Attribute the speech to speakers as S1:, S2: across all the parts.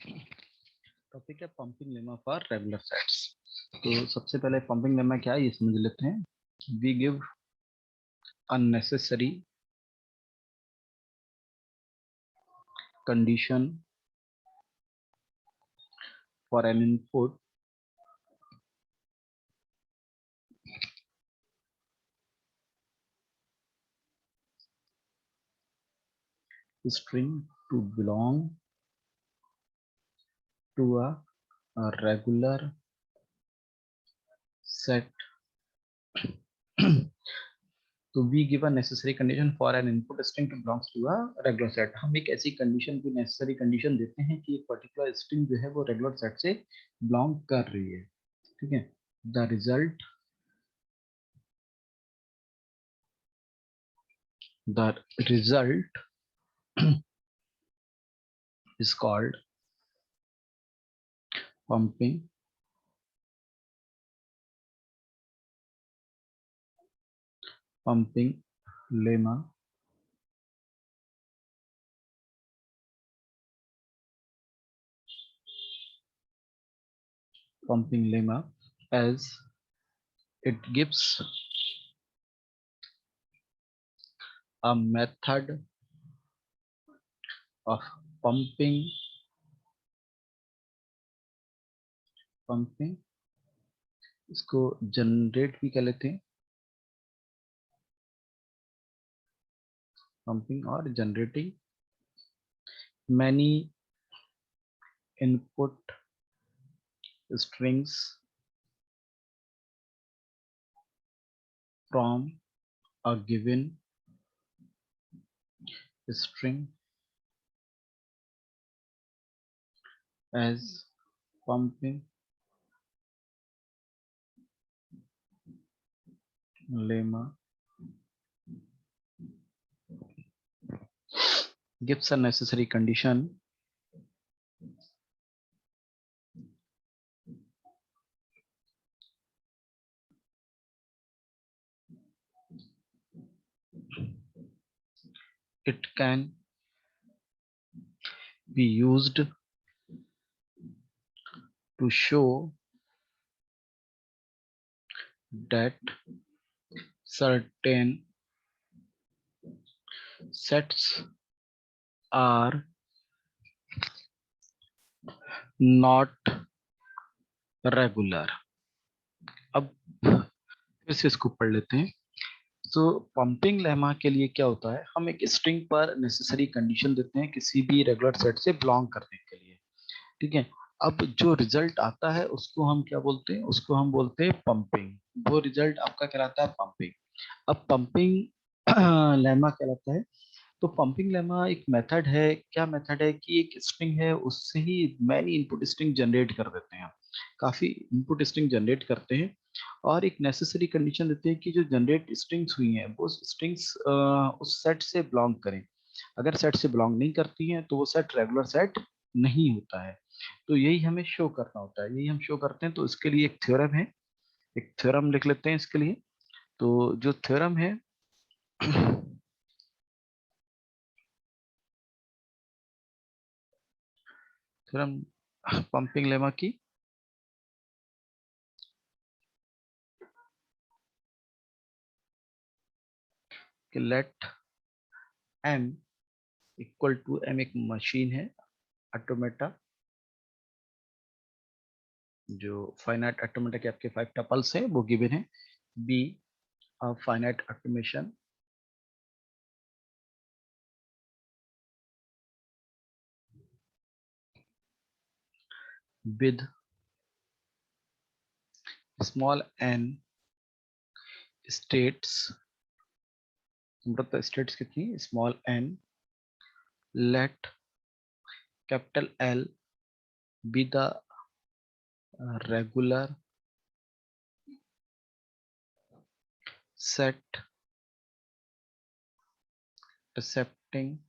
S1: Topic है pumping lemma for regular sets. तो सबसे पहले पंपिंग लेमा क्या है ये समझ लेते हैं। We give unnecessary condition for an input string to belong to a regular set. तो we give a necessary condition for an input string to belongs to a regular set. हम एक ऐसी कंडीशन की नेसेसरी कंडीशन देते हैं कि एक particular string जो है वो रेगुलर सेट से बिलोंग कर रही है। ठीक है। The result is called pumping lemma as it gives a method of pumping इसको जनरेट भी कह लेते हैं, पंपिंग और generating many input strings from a given string as pumping lemma gives a necessary condition it can be used to show that certain sets are not regular। अब फिर से इसको पढ़ लेते हैं। तो पंपिंग लेमा के लिए क्या होता है, हम एक स्ट्रिंग पर नेसेसरी कंडीशन देते हैं किसी भी रेगुलर सेट से बिलोंग करने के लिए। ठीक है। अब जो रिजल्ट आता है उसको हम क्या बोलते हैं, उसको हम बोलते हैं पंपिंग। वो रिजल्ट आपका कहलाता है पंपिंग। अब पंपिंग लेमा कहलाता है। तो पंपिंग लेमा एक मेथड है। क्या मेथड है कि एक स्ट्रिंग है उससे ही मैनी इनपुट स्ट्रिंग जनरेट कर देते हैं। काफी इनपुट स्ट्रिंग जनरेट करते हैं और एक नेसेसरी कंडीशन देते हैं कि जो जनरेट स्ट्रिंग्स हुई हैं वो स्ट्रिंग्स उस सेट से बिलोंग करें। अगर सेट से बिलोंग नहीं करती हैं तो वो सेट रेगुलर सेट नहीं होता है। तो यही हमें शो करना होता है, यही हम शो करते हैं। तो इसके लिए एक थ्योरम है, एक थ्योरम लिख लेते हैं इसके लिए। तो जो थ्योरम है थ्योरम पंपिंग लेमा की कि let M equal to M एक मशीन है, ऑटोमेटा, जो फाइनाइट ऑटोमेटा के आपके 5 टपल्स हैं वो गिवन है। Be a finite automation with small n states। मतलब स्टेट्स कितनी, small n, let capital L be the regular set accepting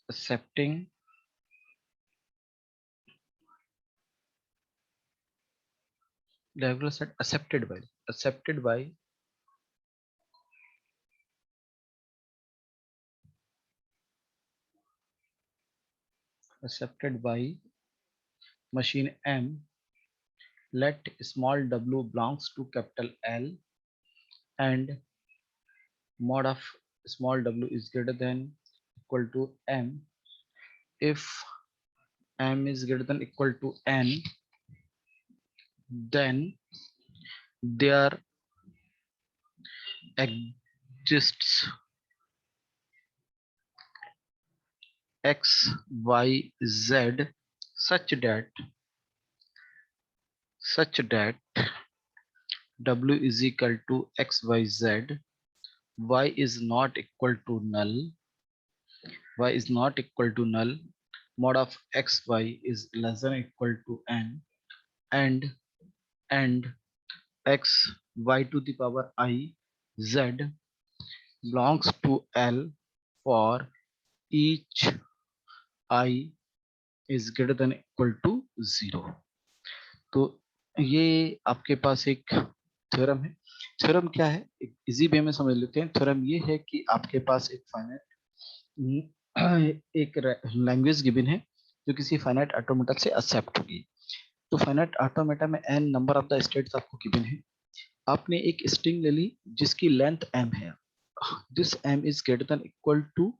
S1: accepting regular set accepted by accepted by machine M, let small w belongs to capital L and mod of small w is greater than equal to M if M is greater than equal to N, then there exists x, y, z such that w is equal to x, y, z, y is not equal to null, mod of x, y is less than or equal to n, and x, y to the power I, z belongs to L for each I is greater than equal to 0। तो ये आपके पास एक theorem है। Theorem क्या है, एक easy way में समझ लेते हैं। थ्योरम ये है कि आपके पास एक फाइनाइट एक लैंग्वेज गिवन है जो किसी फाइनाइट ऑटोमेटा से एक्सेप्ट होगी। तो फाइनाइट ऑटोमेटा में n number of the states आपको गिवन है। आपने एक स्ट्रिंग ले ली जिसकी लेंथ m है। This m is greater than equal to,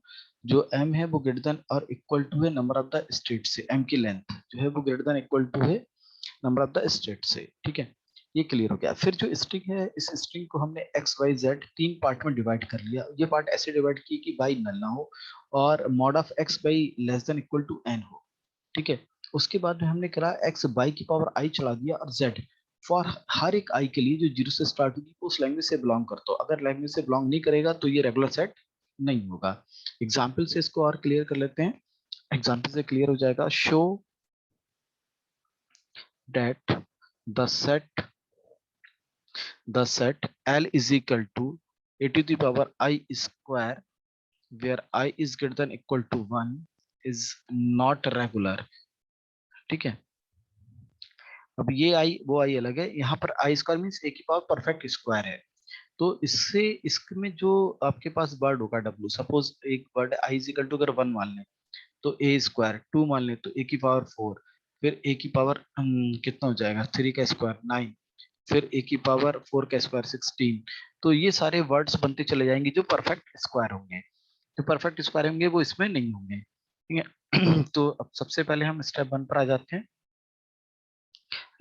S1: जो m है वो ग्रेटर देन और इक्वल टू है नंबर ऑफ द स्टेट से। m की लेंथ जो है वो ग्रेटर देन इक्वल टू है नंबर ऑफ द स्टेट से। ठीक है, ये क्लियर हो गया। फिर जो स्ट्रिंग है, इस स्ट्रिंग को हमने एक्स वाई जेड 3 पार्ट में डिवाइड कर लिया। ये पार्ट ऐसे डिवाइड किए कि बाई नल ना हो और mod of X by less than equal to N हो। ठीक है, उसके बाद में हमने करा एक्स बाई की पावर आई चला दिया और जेड फॉर हर एक आई के लिए जो जीरो से स्टार्ट होगी उस लैंग्वेज से बिलोंग करता हो। अगर लैंग्वेज से बिलोंग नहीं करेगा तो ये रेगुलर सेट नहीं होगा। एग्जाम्पल से इसको और क्लियर कर लेते हैं। एग्जाम्पल से क्लियर हो जाएगा। Show that the set L is equal to a to the power I square where I is greater than equal to 1 is not regular। ठीक है, अब ये आई वो आई अलग है। यहाँ पर आई स्क्वायर मीन्स ए की पावर परफेक्ट स्क्वायर है। तो इससे इसमें जो आपके पास वर्ड होगा डब्ल्यू, सपोज एक word I is equal to अगर 1 मान लें तो ए स्क्वायर, 2 मान लें तो ए की पावर 4, फिर ए की पावर कितना हो जाएगा 3 का स्क्वायर 9, फिर ए की पावर 4 का स्क्वायर 16। तो ये सारे वर्ड्स बनते चले जाएंगे जो परफेक्ट स्क्वायर होंगे। जो परफेक्ट स्क्वायर होंगे वो इसमें नहीं होंगे। ठीक है तो अब सबसे पहले हम स्टेप 1 पर आ जाते हैं।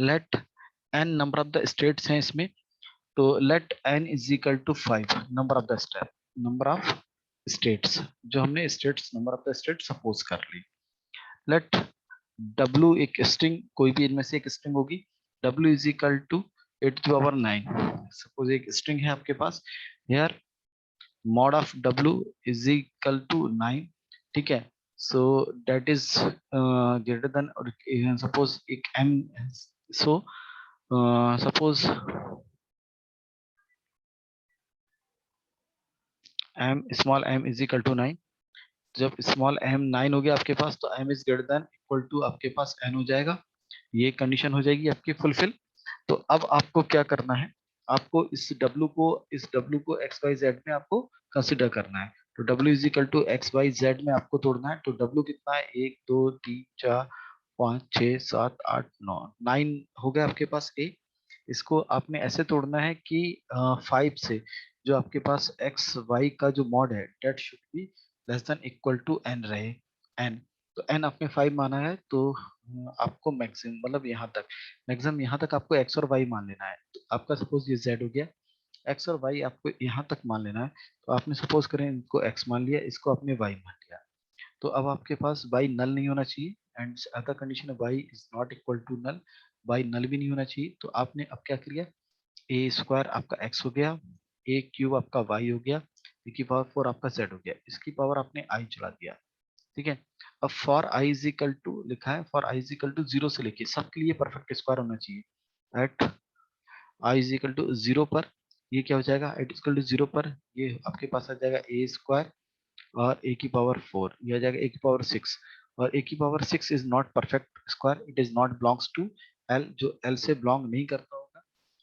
S1: Let n number of the states हैं इसमें, तो let n is equal to 5 number of the state, number of states जो हमने states number of the state suppose कर ली। लेट w एक स्ट्रिंग, कोई भी इनमें से एक स्ट्रिंग होगी, w is equal to 8 to power 9। Suppose एक स्ट्रिंग है आपके पास, here mod of w is equal to 9। ठीक है, so that is greater than, और सपोज एक m, so suppose m small m is equal to 9। जब स्मॉल m 9 हो गया आपके पास तो m is greater than equal to आपके पास n हो जाएगा। ये कंडीशन हो जाएगी आपकी फुलफिल। तो अब आपको क्या करना है, आपको इस w को x y z में आपको कंसिडर करना है। तो w is equal to X Y Z में आपको तोड़ना है। तो w कितना है, 1 2 3 4 5 6 7 8 9, 9 हो गया आपके पास a। इसको आपने ऐसे तोड़ना है कि 5 से जो आपके पास एक्स वाई का जो मॉड है that should be less than equal to n रहे। n, तो n आपने 5 माना है तो आपको मैक्सिमम मतलब यहाँ तक आपको x और y मान लेना है। तो आपका सपोज ये z हो गया, x और y आपको यहाँ तक मान लेना है। तो आपने सपोज करें इनको x मान लिया, इसको आपने y मान लिया। तो अब आपके पास y नल नहीं होना चाहिए एंड अदर कंडीशन है y is not equal to null, y null भी नहीं होना चाहिए। तो आपने अब क्या किया, ए स्क्वायर आपका x हो गया, ए क्यूब आपका y हो गया, ए की पावर 4 आपका z हो गया, इसकी पावर आपने i चला दिया। ठीक है, अब for i is equal to लिखा है, for i is equal to 0 से लेके सबके लिए परफेक्ट स्क्वायर होना चाहिए। At i is equal to 0 पर ये क्या हो जाएगा, एट इज इक्वल टू 0 पर ये आपके पास आ जाएगा ए स्क्वायर और ए की पावर 4, ये आ जाएगा ए की पावर 6। और ए की power 6 is not perfect square, it is not belongs to L, जो एल से बिलोंग नहीं करता होगा।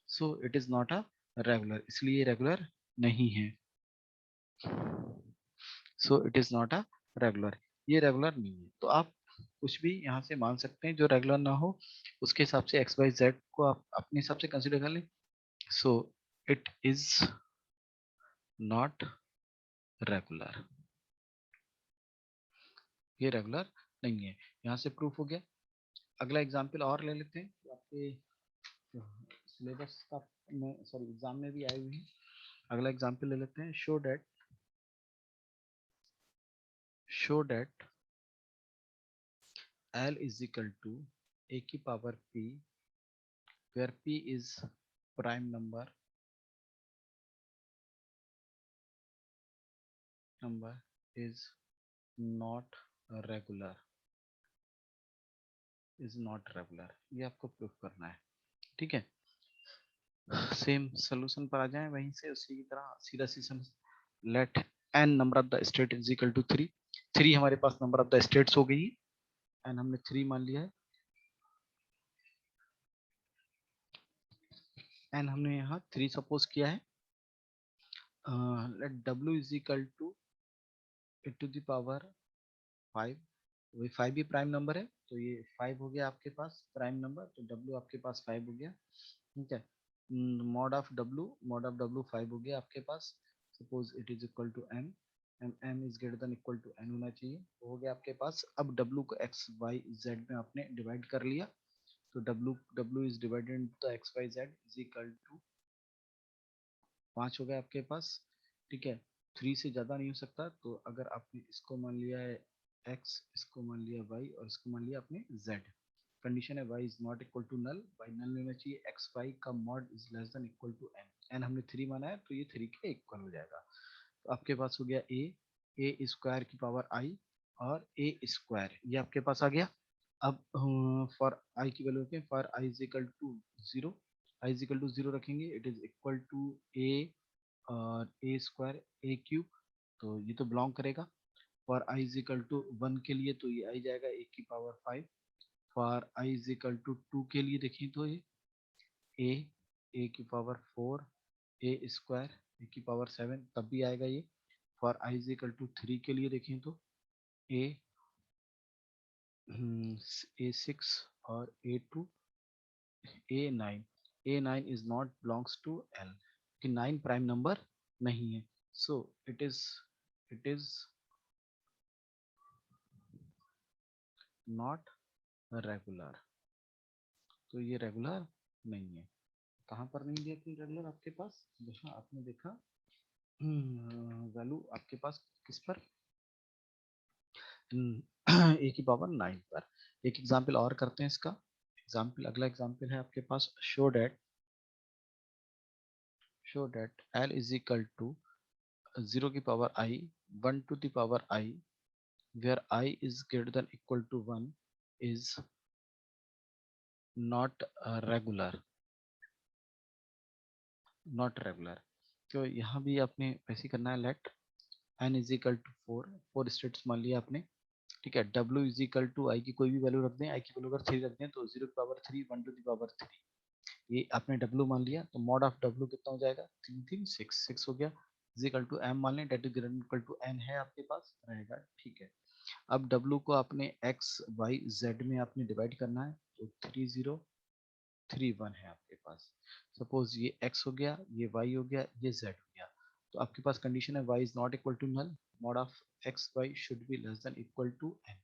S1: So it is not a regular, इसलिए रेगुलर नहीं है। So it is not a regular, ये रेगुलर नहीं है। तो आप कुछ भी यहाँ से मान सकते हैं जो रेगुलर ना हो, उसके हिसाब से एक्स वाई जेड को आप अपने हिसाब से कंसिडर कर लें. सो इट इज नॉट रेगुलर, ये रेगुलर नहीं है. यहाँ से प्रूफ हो गया. अगला एग्जाम्पल और ले लेते हैं जो आपके सिलेबस का में, सॉरी, एग्जाम में भी आई हुई है. अगला एग्जाम्पल ले लेते हैं. Show that L is equal to a की power p, where p is prime number is not regular, ये आपको प्रूफ करना है. ठीक है. सेम सोल्यूशन पर आ जाए, वहीं से उसी की तरह सीधा सीधा. Let n number of the state is equal to 3. 3 हमारे पास नंबर ऑफ द स्टेट्स हो गई है. n हमने 3 मान लिया है. n हमने यहाँ 3 सपोज किया है. Let w is equal to e to the power 5. वही 5 भी प्राइम नंबर है, तो ये 5 हो गया आपके पास प्राइम नंबर, तो w आपके पास 5 हो गया. ठीक है. मॉड ऑफ w 5 हो गया आपके पास. Suppose it is equal to m, m is greater than equal to n होना चाहिए. हो गया आपके पास. अब w को x y z में आपने डिवाइड कर लिया, तो w is divided into x y z is equal to 5 हो गया आपके पास. ठीक है. 3 से ज्यादा नहीं हो सकता, तो अगर आपने इसको मान लिया है x, इसको मान लिया y और इसको मान लिया आपने z, कंडीशन है y is not equal to null. y null होना चाहिए. x y का mod is less than equal to n. n हमने 3 माना है, तो ये 3 के इक्वल हो जाएगा. तो आपके पास हो गया a स्क्वायर की पावर i और a स्क्वायर, ये आपके पास आ गया. अब फॉर i की वैल्यू रखें. For i is equal to 0, i is equal to 0 रखेंगे. It is equal to a और a स्क्वायर a क्यूब, तो ये तो बिलोंग करेगा. For i is equal to 1 के लिए तो ये आई जाएगा a की power 5. For i is equal to 2 के लिए देखें तो ये a की पावर 4 a स्क्वायर a की पावर 7 तब भी आएगा ये. For i is equal to 3 के लिए देखें तो a a6 और a2 a9. a9 is not belongs to l, कि 9 प्राइम नंबर नहीं है. So it is not regular, तो ये रेगुलर नहीं है. कहाँ पर नहीं दिया कि रेगुलर आपके पास, जहाँ आपने देखा वैल्यू आपके पास किस पर, ए की पावर 9 पर. एक एग्जाम्पल और करते हैं इसका. अगला एग्जाम्पल है आपके पास. Show that L is equal to 0 की power I 1 to the power I, where I is greater than equal to 1 is not regular. तो यहाँ भी आपने वैसे करना है. Let n is equal to 4 states मान लिया आपने. ठीक है. w is equal to i की कोई भी वैल्यू रख दें. i की वैल्यू अगर 3 रख दें तो 0 की पावर 3 1 टू द पावर 3, ये आपने w मान लिया. तो मॉड ऑफ w कितना हो जाएगा, 3 3 6 हो गया. इज इक्वल टू m मान लें, that is greater equal to n है आपके पास रहेगा. ठीक है. अब w को आपने x y z में आपने डिवाइड करना है, तो 3 0 3 1 है आपके पास. सपोज ये x हो गया, ये y हो गया, ये z हो गया. तो आपके पास कंडीशन है y is not equal to null. Mod of X Y should be less than equal to n.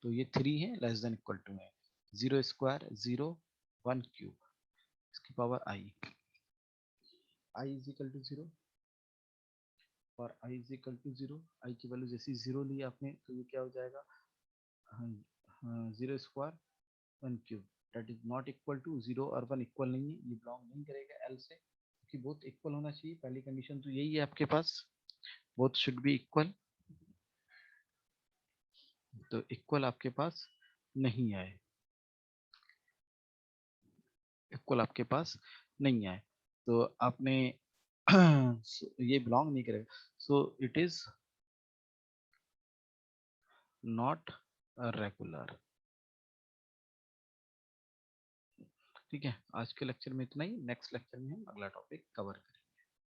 S1: तो ये 3 है, लेस देन इक्वल टू है. 0 स्क्वायर 0 1 क्यूब, इसकी power i is equal to 0. और i is equal to 0, i की value जैसी 0 ली आपने, तो ये क्या हो जाएगा, 0 square 1 cube, that is not equal to 0 और 1 इक्वल नहीं है, ये बिलोंग नहीं करेगा l से, क्योंकि बोथ इक्वल होना चाहिए. पहली कंडीशन तो यही है आपके पास, बोथ शुड बी इक्वल. तो इक्वल आपके पास नहीं आए, इक्वल आपके पास नहीं आए, तो आपने ये बिलोंग नहीं करेगा. सो इट इज नॉट रेगुलर. ठीक है. आज के लेक्चर में इतना ही. नेक्स्ट लेक्चर में हम अगला टॉपिक कवर करेंगे.